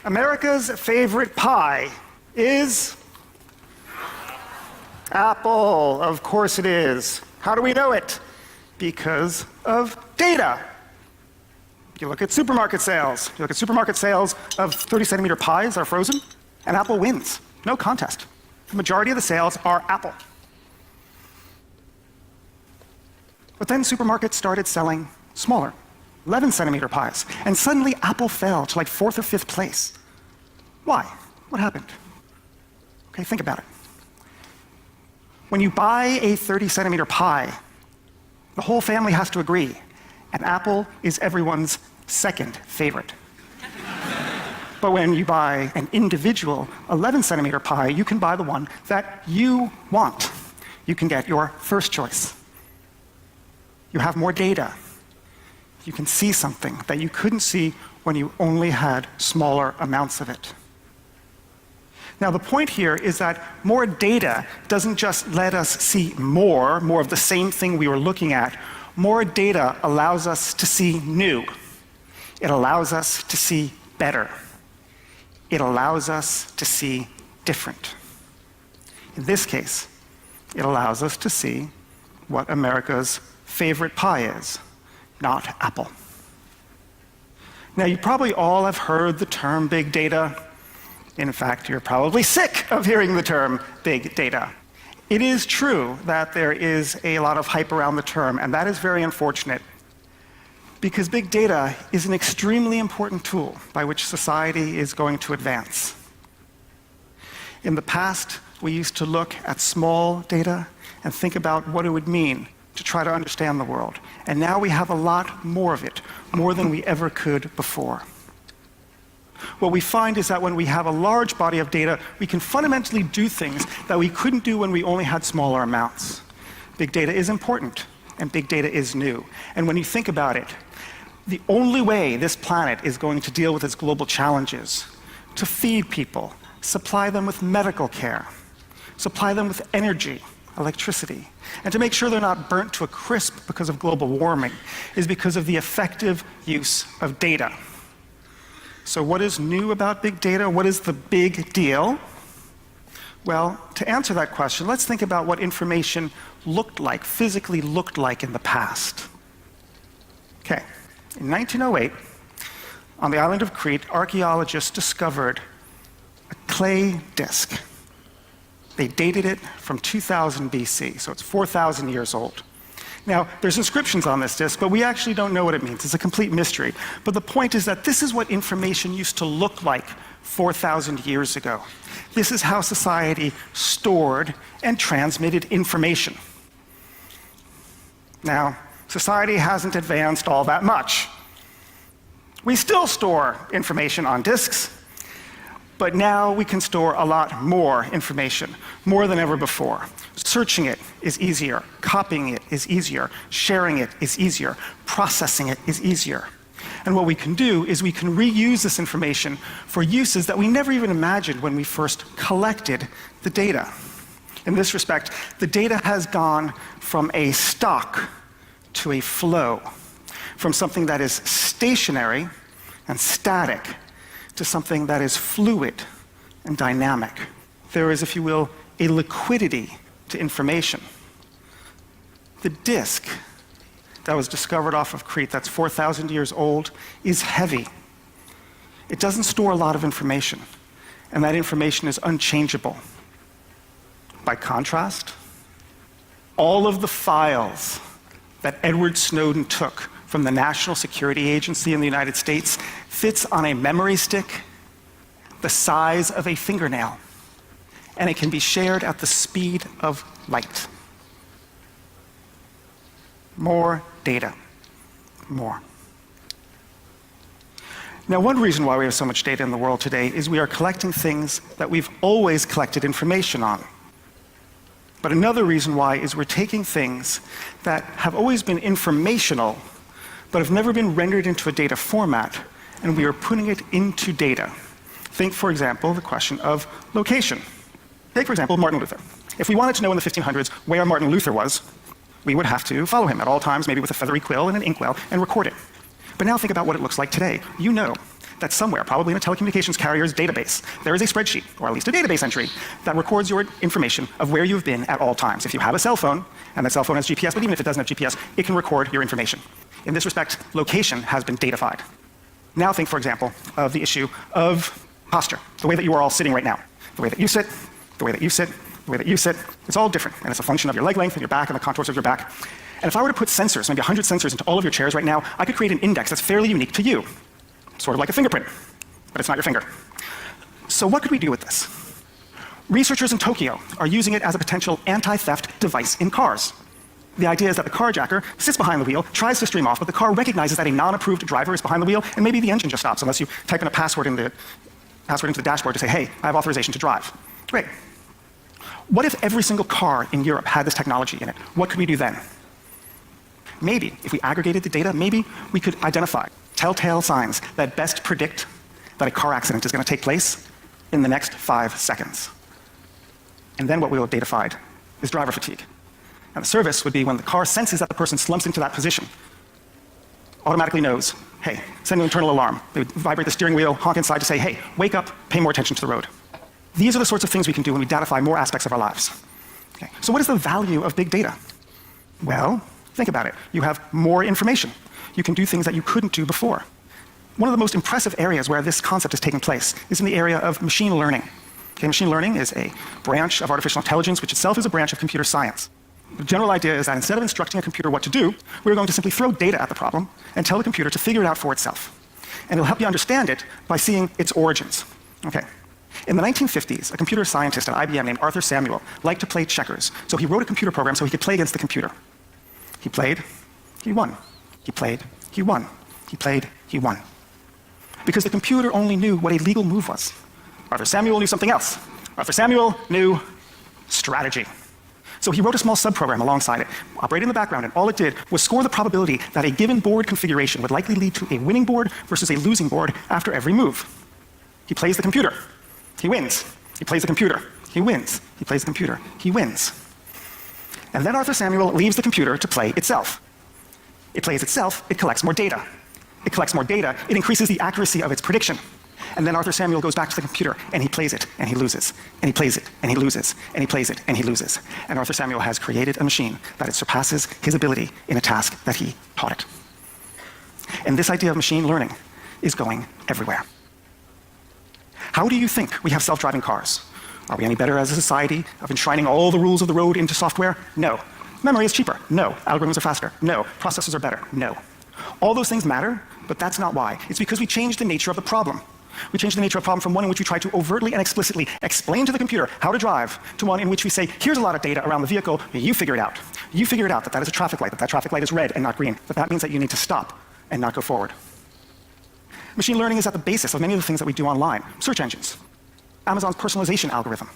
America's favorite pie is apple. Of course it is. How do we know it? Because of data. You look at supermarket sales. You look at supermarket sales of 30-centimeter pies that are frozen, and Apple wins. No contest. The majority of the sales are Apple. But then supermarkets started selling smaller, 11-centimeter pies, and suddenly Apple fell to like 4th or 5th place. Why? What happened? Okay, think about it. When you buy a 30-centimeter pie, the whole family has to agree, and Apple is everyone's second favorite. But when you buy an individual 11-centimeter pie, you can buy the one that you want. You can get your first choice. You have more data. You can see something that you couldn't see when you only had smaller amounts of it. Now, the point here is that more data doesn't just let us see more of the same thing we were looking at. More data allows us to see new. It allows us to see better. It allows us to see different. In this case, it allows us to see what America's favorite pie is, not Apple. Now, you probably all have heard the term big data. In fact, you're probably sick of hearing the term big data. It is true that there is a lot of hype around the term, and that is very unfortunate, because big data is an extremely important tool by which society is going to advance. In the past, we used to look at small data and think about what it would mean to try to understand the world. And now we have a lot more of it, more than we ever could before. What we find is that when we have a large body of data, we can fundamentally do things that we couldn't do when we only had smaller amounts. Big data is important, and big data is new. And when you think about it, the only way this planet is going to deal with its global challenges, to feed people, supply them with medical care, supply them with energy, electricity, and to make sure they're not burnt to a crisp because of global warming, is because of the effective use of data. So what is new about big data? What is the big deal? Well, to answer that question, let's think about what information looked like, physically looked like in the past. Okay, in 1908, on the island of Crete, archaeologists discovered a clay disk. They dated it from 2000 BC, so it's 4,000 years old. Now, there's inscriptions on this disk, but we actually don't know what it means. It's a complete mystery. But the point is that this is what information used to look like 4,000 years ago. This is how society stored and transmitted information. Now, society hasn't advanced all that much. We still store information on disks, but now we can store a lot more information, more than ever before. Searching it is easier, copying it is easier, sharing it is easier, processing it is easier. And what we can do is we can reuse this information for uses that we never even imagined when we first collected the data. In this respect, the data has gone from a stock to a flow, from something that is stationary and static to something that is fluid and dynamic. There is, if you will, a liquidity to information. The disk that was discovered off of Crete, that's 4,000 years old, is heavy. It doesn't store a lot of information, and that information is unchangeable. By contrast, all of the files that Edward Snowden took from the National Security Agency in the United States fits on a memory stick the size of a fingernail, and it can be shared at the speed of light. More data, more. Now, one reason why we have so much data in the world today is we are collecting things that we've always collected information on. But another reason why is we're taking things that have always been informational, but have never been rendered into a data format, and we are putting it into data. Think, for example, the question of location. Take, for example, Martin Luther. If we wanted to know in the 1500s where Martin Luther was, we would have to follow him at all times, maybe with a feathery quill and an inkwell, and record it. But now think about what it looks like today. You know that somewhere, probably in a telecommunications carrier's database, there is a spreadsheet, or at least a database entry, that records your information of where you've been at all times. If you have a cell phone, and that cell phone has GPS, but even if it doesn't have GPS, it can record your information. In this respect, location has been data-fied. Now think, for example, of the issue of posture, the way that you are all sitting right now. The way that you sit, the way that you sit, the way that you sit, it's all different, and it's a function of your leg length and your back and the contours of your back. And if I were to put sensors, maybe 100 sensors into all of your chairs right now, I could create an index that's fairly unique to you, sort of like a fingerprint, but it's not your finger. So what could we do with this? Researchers in Tokyo are using it as a potential anti-theft device in cars. The idea is that the carjacker sits behind the wheel, tries to stream off, but the car recognizes that a non-approved driver is behind the wheel, and maybe the engine just stops unless you type in a password into the dashboard to say, hey, I have authorization to drive. Great. What if every single car in Europe had this technology in it? What could we do then? Maybe, if we aggregated the data, maybe we could identify telltale signs that best predict that a car accident is going to take place in the next 5 seconds. And then what we will have data-fied is driver fatigue. And the service would be when the car senses that the person slumps into that position, automatically knows, hey, send an internal alarm. They would vibrate the steering wheel, honk inside to say, hey, wake up, pay more attention to the road. These are the sorts of things we can do when we data-fy more aspects of our lives. Okay. So what is the value of big data? Well, think about it. You have more information. You can do things that you couldn't do before. One of the most impressive areas where this concept is taking place is in the area of machine learning. Okay, machine learning is a branch of artificial intelligence, which itself is a branch of computer science. The general idea is that instead of instructing a computer what to do, we're going to simply throw data at the problem and tell the computer to figure it out for itself. And it'll help you understand it by seeing its origins. Okay. In the 1950s, a computer scientist at IBM named Arthur Samuel liked to play checkers. So he wrote a computer program so he could play against the computer. He played, he won. He played, he won. He played, he won. Because the computer only knew what a legal move was. Arthur Samuel knew something else. Arthur Samuel knew strategy. So he wrote a small subprogram alongside it, operated in the background, and all it did was score the probability that a given board configuration would likely lead to a winning board versus a losing board after every move. He plays the computer. He wins. He plays the computer. He wins. He plays the computer. He wins. And then Arthur Samuel leaves the computer to play itself. It plays itself. It collects more data. It collects more data. It increases the accuracy of its prediction. And then Arthur Samuel goes back to the computer, and he plays it, and he loses. And he plays it, and he loses. And he plays it, and he loses. And Arthur Samuel has created a machine that it surpasses his ability in a task that he taught it. And this idea of machine learning is going everywhere. How do you think we have self-driving cars? Are we any better as a society of enshrining all the rules of the road into software? No. Memory is cheaper? No. Algorithms are faster? No. Processors are better? No. All those things matter, but that's not why. It's because we changed the nature of the problem. We changed the nature of the problem from one in which we try to overtly and explicitly explain to the computer how to drive to one in which we say, here's a lot of data around the vehicle, you figure it out. You figure it out that that is a traffic light, that that traffic light is red and not green, that means that you need to stop and not go forward. Machine learning is at the basis of many of the things that we do online. Search engines, Amazon's personalization algorithm,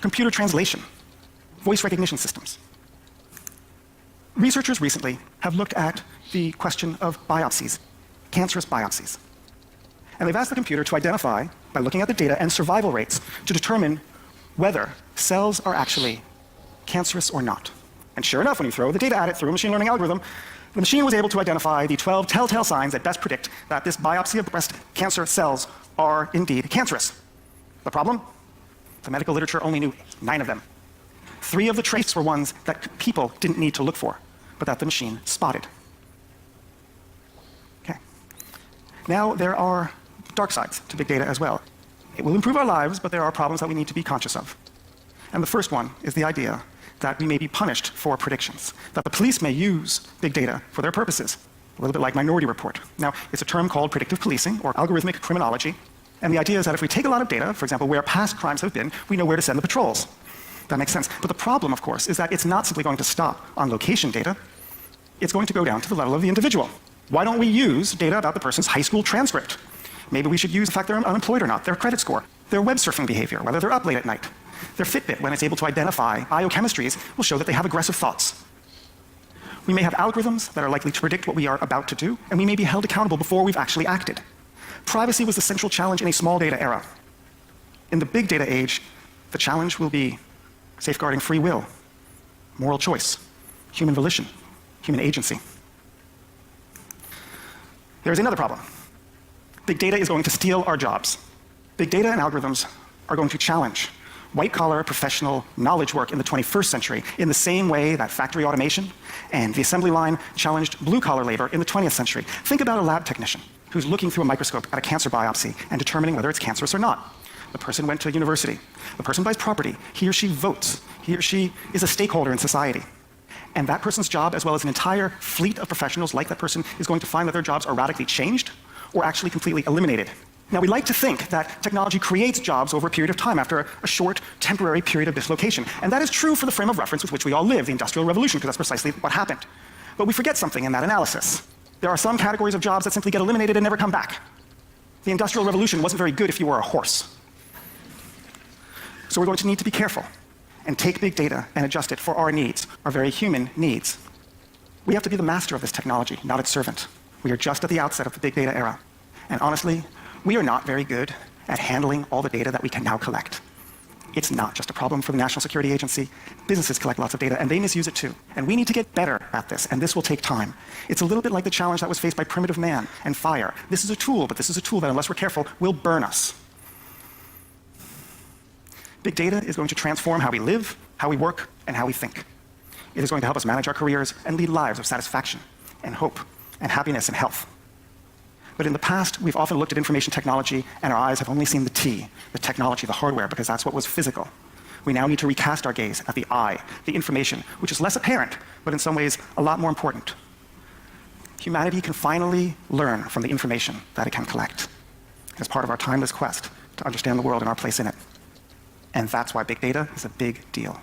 computer translation, voice recognition systems. Researchers recently have looked at the question of biopsies, cancerous biopsies. And they've asked the computer to identify, by looking at the data and survival rates, to determine whether cells are actually cancerous or not. And sure enough, when you throw the data at it through a machine learning algorithm, the machine was able to identify the 12 telltale signs that best predict that this biopsy of breast cancer cells are indeed cancerous. The problem? The medical literature only knew 9 of them. 3 of the traits were ones that people didn't need to look for, but that the machine spotted. Okay. Now, there are dark sides to big data as well. It will improve our lives, but there are problems that we need to be conscious of. And the first one is the idea that we may be punished for predictions, that the police may use big data for their purposes, a little bit like Minority Report. Now, it's a term called predictive policing or algorithmic criminology, and the idea is that if we take a lot of data, for example, where past crimes have been, we know where to send the patrols. That makes sense. But the problem, of course, is that it's not simply going to stop on location data. It's going to go down to the level of the individual. Why don't we use data about the person's high school transcript? Maybe we should use the fact they're unemployed or not, their credit score, their web surfing behavior, whether they're up late at night. Their Fitbit, when it's able to identify biochemistries, will show that they have aggressive thoughts. We may have algorithms that are likely to predict what we are about to do, and we may be held accountable before we've actually acted. Privacy was the central challenge in a small data era. In the big data age, the challenge will be safeguarding free will, moral choice, human volition, human agency. There is another problem. Big data is going to steal our jobs. Big data and algorithms are going to challenge white-collar professional knowledge work in the 21st century in the same way that factory automation and the assembly line challenged blue-collar labor in the 20th century. Think about a lab technician who's looking through a microscope at a cancer biopsy and determining whether it's cancerous or not. The person went to university. The person buys property. He or she votes. He or she is a stakeholder in society. And that person's job, as well as an entire fleet of professionals like that person, is going to find that their jobs are radically changed or actually completely eliminated. Now, we like to think that technology creates jobs over a period of time after a short, temporary period of dislocation. And that is true for the frame of reference with which we all live, the Industrial Revolution, because that's precisely what happened. But we forget something in that analysis. There are some categories of jobs that simply get eliminated and never come back. The Industrial Revolution wasn't very good if you were a horse. So we're going to need to be careful and take big data and adjust it for our needs, our very human needs. We have to be the master of this technology, not its servant. We are just at the outset of the big data era. And honestly, we are not very good at handling all the data that we can now collect. It's not just a problem for the National Security Agency. Businesses collect lots of data, and they misuse it too. And we need to get better at this, and this will take time. It's a little bit like the challenge that was faced by primitive man and fire. This is a tool, but this is a tool that, unless we're careful, will burn us. Big data is going to transform how we live, how we work, and how we think. It is going to help us manage our careers and lead lives of satisfaction and hope and happiness and health. But in the past, we've often looked at information technology and our eyes have only seen the T, the technology, the hardware, because that's what was physical. We now need to recast our gaze at the I, the information, which is less apparent, but in some ways a lot more important. Humanity can finally learn from the information that it can collect as part of our timeless quest to understand the world and our place in it. And that's why big data is a big deal.